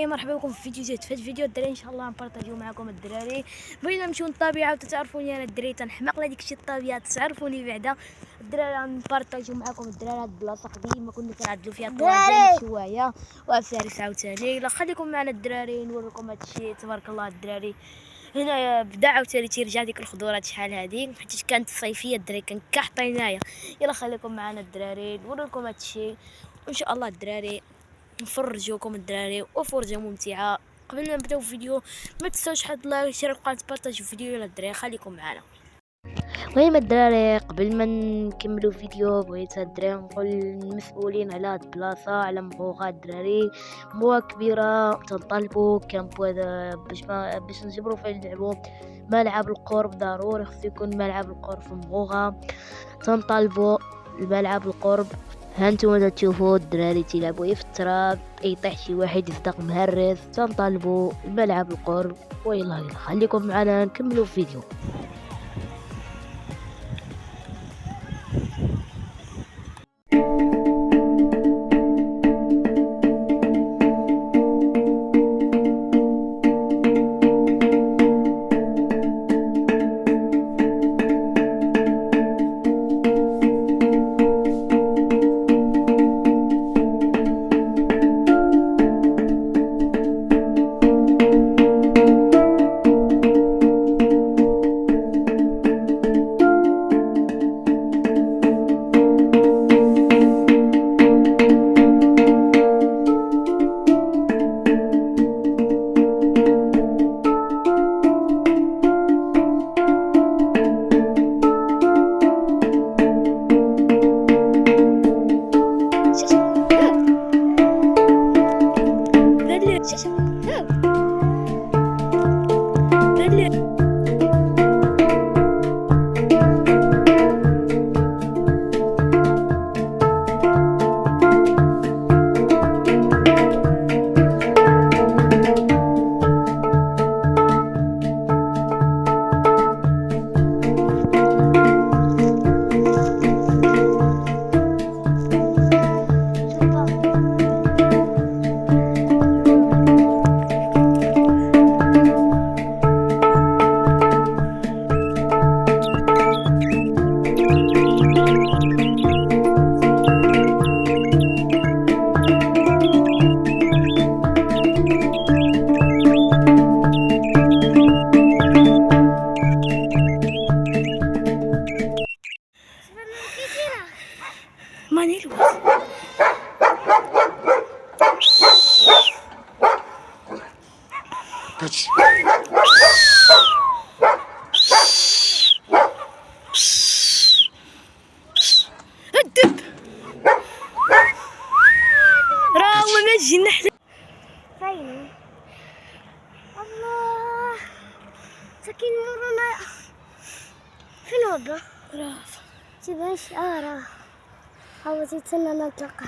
الدراري، مرحبا بكم في فيديو جديد. في هذا الفيديو الدراري ان شاء الله نبارطاجيو معكم الدراري. بغينا نمشيو للطبيعه وتتعرفوني انا الدراري تنحماق لهاديك الشيء الطبيعه، تعرفوني بعدا الدراري. نبارطاجيو معكم الدراري هاد البلاصه قديمه كنا كنعدلو فيها الطواجن شويه وفارس عاوتاني. يلا خليكم معنا الدراري نوريكم هاد الشيء. تبارك الله الدراري، هنا بدا عاوتاني تيرجع ديك الخضورات شحال هادي حيت كانت الصيفيه الدراري كان كحطينايا. يلا خليكم معنا الدراري نوريكم هاد الشيء وان شاء الله الدراري نفرجوكم الدراري وفرجه ممتعه. قبل ما نبداو الفيديو ما تنساوش حط لايك شير القناه بارطاجيو الفيديو. يلا الدراري خليكم معنا. المهم الدراري قبل ما نكملوا الفيديو بغيت الدراري نقول للمسؤولين على هاد البلاصه على مغوغا الدراري موا كبيره تنطلبوا كامبو هذا باش نجبروا فين نلعبوا. ملعب القرب ضروري خصو يكون ملعب القرب في مغوغا. تنطلبوا الملعب القرب. هانتوما تشوفوا الدراري تيلعبوا في التراب يطيح شي واحد يصدق مهرس. تنطلبوا الملعب القرب. ويلا خليكم معنا نكملوا الفيديو. ماني الوقت. الدب راه هو ما جينا حتى فين الله ساكن ورانا. فين هو با؟ راه تيبانش راه هو تيتسنى نتلاقى.